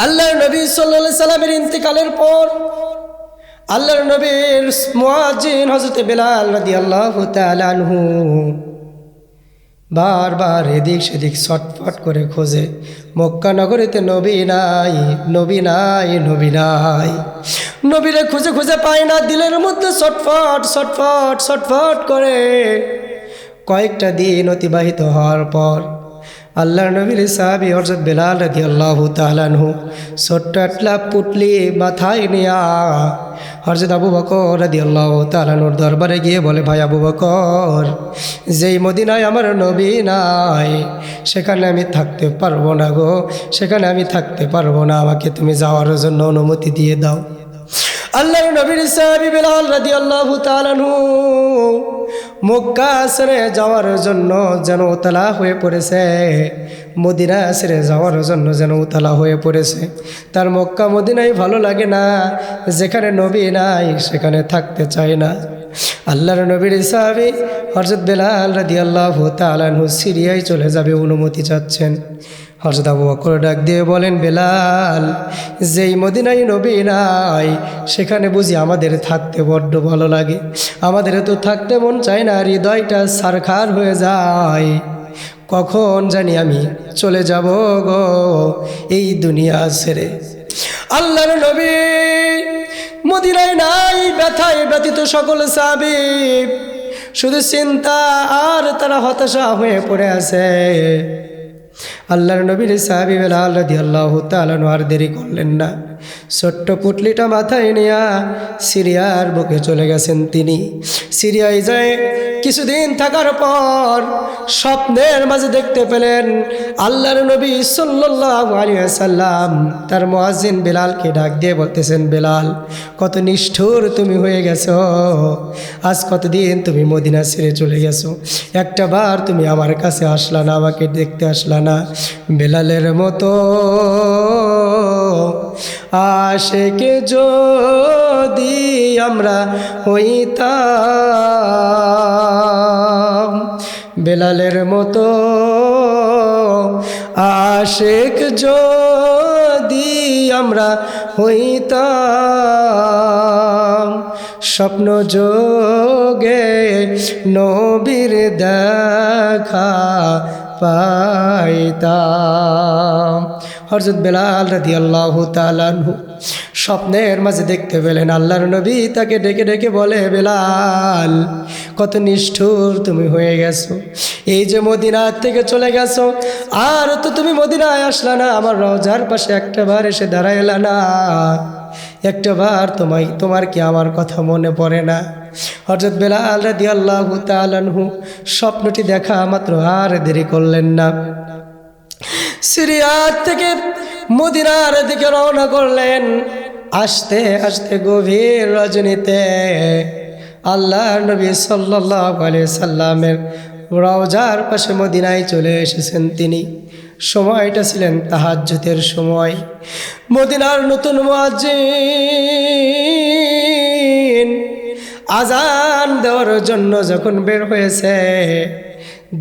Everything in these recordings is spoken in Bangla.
আল্লাহর নবী সাল্লাল্লাহু আলাইহি সাল্লামের ইন্তেকালের পর আল্লাহর নবীর মুয়াজ্জিন হযরত বেলাল রাদিয়াল্লাহু তাআলা আনহু বারবার এদিক সেদিক ছটফট করে খোঁজে, মক্কা নগরীতে নবী নাই, নবী নাই, নবী নাই। নবীরে খুঁজে খুঁজে পায় না, দিলের মধ্যে ছটফট ছটফট ছটফট করে। কয়েকটা দিন অতিবাহিত হওয়ার পর আল্লাহর নবীর সাহাবী হযরত বেলাল রাদিয়াল্লাহু তাআলা আনহু ছোট্ট একটা পুটলি মাথায় নিয়া হযরত আবু বকর রাদিয়াল্লাহু তাআলা আনহুর দরবারে গিয়ে বলে, ভাই আবু বকর, যেই মদিনায় আমার নবী নাই সেখানে আমি থাকতে পারবো না গো, সেখানে আমি থাকতে পারবো না, আমাকে তুমি যাওয়ার জন্য অনুমতি দিয়ে দাও। আল্লাহর নবীর সাহাবী বেলাল রাদিয়াল্লাহু তাআলা আনহু মক্কা ছেড়ে যাওয়ার জন্য যেন উতলা হয়ে পড়েছে, মদিনা ছেড়ে যাওয়ার জন্য যেন উতলা হয়ে পড়েছে। তার মক্কা মদিনায় ভালো লাগে না, যেখানে নবী নাই সেখানে থাকতে চায় না। আল্লাহর নবীর সাহাবী হযরত বেলাল রাদিয়াল্লাহু তাআলা আনহু সিরিয়ায় চলে যাবে, অনুমতি চাচ্ছেন। হযরত আবু বকর ডাক দিয়ে বলেন, বেলাল, যেই মদিনায় নবী নাই সেখানে বুঝি আমাদের থাকতে বড্ড ভালো লাগে, আমাদের তো থাকতে মন চায় না, হৃদয়টা ছারখার হয়ে যায়, কখন জানি আমি চলে যাব গো এই দুনিয়া ছেড়ে। আল্লাহর নবী মদিনায় নাই, ব্যথায় ব্যথিত সকল সাহাবী শুধু চিন্তা আর তারা হতাশা হয়ে পড়ে আছে। আল্লাহর নবীর সাহাবী বেলাল রাদিয়াল্লাহু তাআলা আর দেরি করলেন না, ছোট্ট পুটলিটা মাথায় নিয়ে সিরিয়ার বুকে চলে গেছেন তিনি। সিরিয়ায় যায় কিছুদিন থাকার পর স্বপ্নের মাঝে দেখতে পেলেন আল্লাহর নবী সাল্লাল্লাহু আলাইহি ওয়াসাল্লাম তার মুয়াজ্জিন বেলালকে ডাক দিয়ে বলতেছেন, বেলাল, কত নিষ্ঠুর তুমি হয়ে গেছো, আজ কতদিন তুমি মদিনা ছেড়ে চলে গেছো, একটা বার তুমি আমার কাছে আসলা না, আমাকে দেখতে আসলা না। বেলালের মতো আশিকে যদি আমরা হইতাম, বেলালের মতো আশিক যদি আমরা হইতাম, স্বপ্ন যোগে নবীর দেখা পাইতাম। হযরত বেলাল রাদিয়াল্লাহু তাআলা আনহু স্বপ্নের মাঝে দেখতে পেলেন আল্লাহর নবী তাকে ডেকে ডেকে বলে, বেলাল, কত নিষ্ঠুর তুমি হয়ে গেছো, এই যে মদিনা থেকে চলে গেছো, আর তো তুমি মদিনায় আসলা না, আমার রওজার পাশে একটা বার এসে দাঁড়াইলা না, একটা বার তোমার কি আমার কথা মনে পড়ে না? হযরত বেলাল রাদিয়াল্লাহু তাআলা আনহু স্বপ্নটি দেখা মাত্র আর দেরি করলেন না, সিরিয়া থেকে মদিনার দিকে রওনা করলেন। আস্তে আস্তে গভীর রজনীতে আল্লাহর নবী সাল্লাল্লাহু আলাইহি সাল্লামের রওজার পাশে মদিনায় চলে এসেছেন তিনি। সময়টা ছিলেন তাহাজ্জুদের সময়। মদিনার নতুন মুয়াজ্জিন আজান দেওয়ার জন্য যখন বের হয়েছে,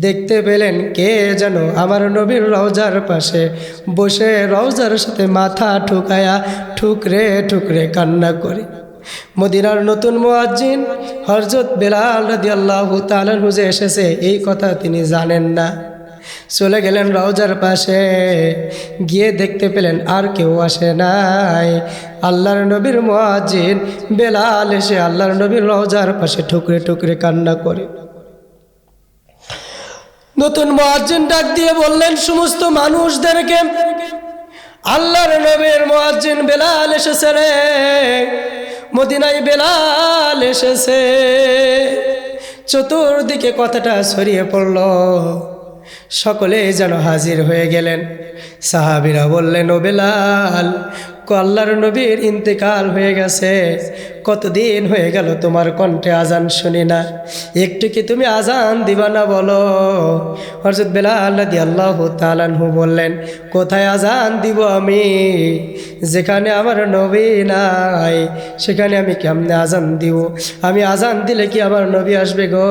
দেখতে পেলেন কে যেন আমার নবীর রওজার পাশে বসে রওজার সাথে মাথা ঠুকায়া ঠুকরে ঠুকরে কান্না করে। মদিনার নতুন মুয়াজ্জিন হযরত বেলাল রাদিয়াল্লাহু তাআলা আনহু যে এসেছে এই কথা তিনি জানেন না। চলে গেলেন রওজার পাশে, গিয়ে দেখতে পেলেন আর কেউ আসে নাই। আল্লাহর নবীর মুয়াজ্জিন বেলাল এসে আল্লাহর নবীর রওজার পাশে ঠুকরে ঠুকরে কান্না করে। নতুন মুয়াজ্জিন ডাক দিয়ে বললেন সমস্ত মানুষদেরকে, আল্লাহর নবীর মুয়াজ্জিন বেলাল এসেছে রে, মদিনায় বেলাল এসেছে। চতুর্দিকে কথাটা ছড়িয়ে পড়ল, সকলে যেন হাজির হয়ে গেলেন। সাহাবীরা বললেন, ও বেলাল, আল্লাহর নবীর ইন্তেকাল হয়ে গেছে, কতদিন হয়ে গেল তোমার কণ্ঠে আজান শুনি না, একটু কি তুমি আজান দিবা না বলো? হযরত বেলাল রাদিয়াল্লাহু তাআলা আনহু বললেন, কোথায় আজান দিব আমি, যেখানে আমার নবী নাই সেখানে আমি কেমনে আজান দিব? আমি আজান দিলে কি আমার নবী আসবে গো?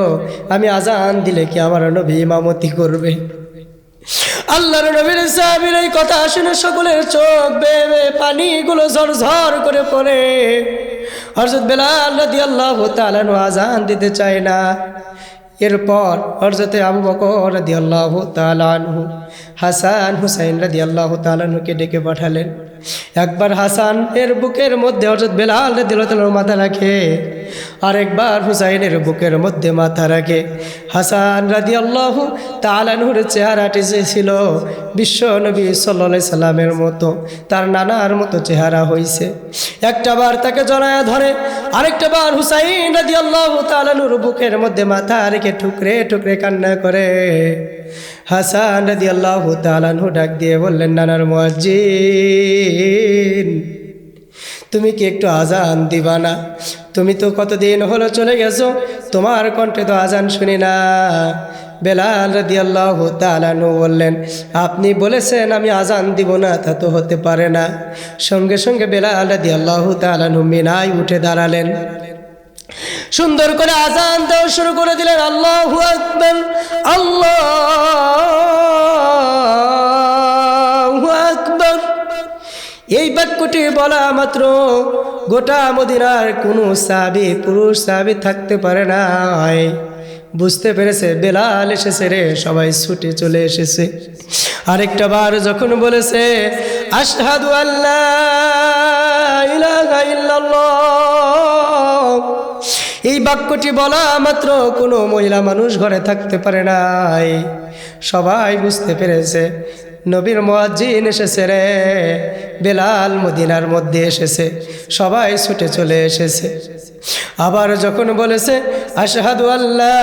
আমি আজান দিলে কি আমার নবী ইমামতি করবে? আল্লাহর নবীর সাহাবীর এই কথা শুনে সকলের চোখ বেয়ে বেয়ে পানিগুলো ঝরঝর করে পড়ে। হযরত বেলাল রাদিয়াল্লাহু তাআলা আযান দিতে চায় না। এরপর হযরতে আবু বকর রাদিয়াল্লাহু তাআলা আনহু হাসান হুসাইন রাদিয়াল্লাহু তাআলা আনহুকে ডেকে পাঠালেন। একবার হাসান এর বুকের মধ্যে হযরত বেলাল রাদিয়াল্লাহু তাআলা মাথা রাখে, আর একবার হুসাইনের বুকের মধ্যে মাথা রাখে। হাসান রাদিয়াল্লাহু তাআলা আনহুর চেহারাটি ছিল বিশ্ব নবী সাল্লাল্লাহু আলাইহি সাল্লামের মতো, তার নানার মতো চেহারা হয়েছে। একটা বার তাকে জড়ায়া ধরে, আরেকটা বার হুসাইন রাদিয়াল্লাহু তাআলা আনহুর বুকের মধ্যে মাথা রেখে ঠুকরে ঠুকরে কান্না করে। হাসান রাদিয়াল্লাহু তাআলা আনহু ডাক দিয়ে বললেন, নানার মুয়াজ্জিন, তুমি কি একটু আজান দিবা না? তুমি তো কতদিন হলো চলে গেছো, তোমার কণ্ঠে তো আজান শুনি না। বেলাল রাদিয়াল্লাহু তাআলা আনহু বললেন, আপনি বলেছেন আমি আজান দিব না, তা তো হতে পারে না। সঙ্গে সঙ্গে বেলাল রাদিয়াল্লাহু তাআলা আনহু মিনায় উঠে দাঁড়ালেন, সুন্দর করে আজান দেওয়া শুরু করে দিলেন। আল্লাহু আকবার, আল্লাহু আকবার। এই বাক্যটি বলা মাত্র গোটা মদিনার কোনো সাহাবী, পুরুষ সাহাবী থাকতে পারে না। বুঝতে পেরেছে বেলাল এসেছে রে, সবাই ছুটে চলে এসেছে। আরেকটা বার যখন বলেছে আশহাদু আল্লা ইলাহা ইল্লাল্লাহ, এই বাক্যটি বলা মাত্র কোনো মহিলা মানুষ ঘরে থাকতে পারে নাই। সবাই বুঝতে পেরেছে নবীর মুয়াজ্জিন এসেছে রে, বেলাল মদিনার মধ্যে এসেছে। সবাই ছুটে চলে এসেছে। আবার যখন বলেছে আশহাদু আল্লা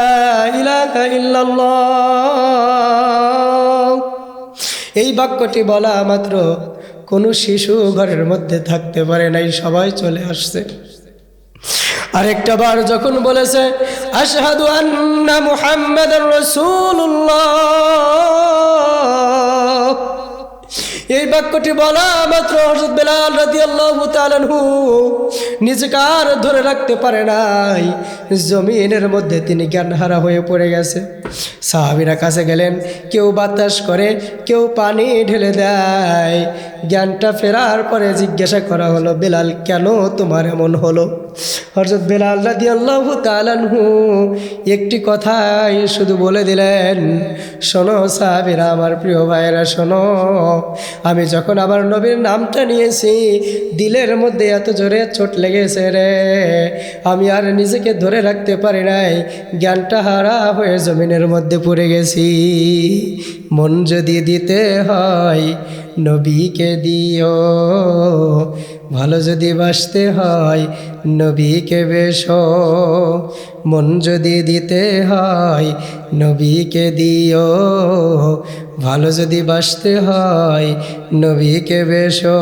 ইলাহা ইল্লাল্লাহ, এই বাক্যটি বলা মাত্র কোনো শিশু ঘরের মধ্যে থাকতে পারে নাই, সবাই চলে আসছে। আরেকটা বার যখন বলেছে আশহাদু আন্না মুহাম্মাদুর রাসূলুল্লাহ, এই বাক্যটি বলা মাত্র হযরত বেলাল রাদিয়াল্লাহু তাআলা আনহু নিজেকে আর ধরে রাখতে পারে নাই, জমিনের মধ্যে তিনি জ্ঞানহারা হয়ে পড়ে গেছে। সাহাবীরা কাছে গেলেন, কেউ বাতাস করে, কেউ পানি ঢেলে দেয়। জ্ঞানটা ফেরার পরে জিজ্ঞাসা করা হলো, বেলাল কেন তোমার এমন হলো? হযরত বেলাল রাদিয়াল্লাহু তাআলা আনহু একটি কথাই শুধু বলে দিলেন, শোনো সাহাবীরা, আমার প্রিয় ভাইয়েরা শোনো, আমি যখন আবার নবীর নামটা নিয়েছি দিলের মধ্যে এত জোরে চোট লেগেছে রে, আমি আর নিজেকে ধরে রাখতে পারি নাই, জ্ঞানটা হারা হয়ে জমিনের মধ্যে পড়ে গেছি। মন যদি দিতে হয় নবীকে দিও, ভালো যদি বাসতে হয় নবীকে বেশো, মন যদি দিতে হয় নবীকে দিও, ভালো যদি বাসতে হয় নবীকে বেশো।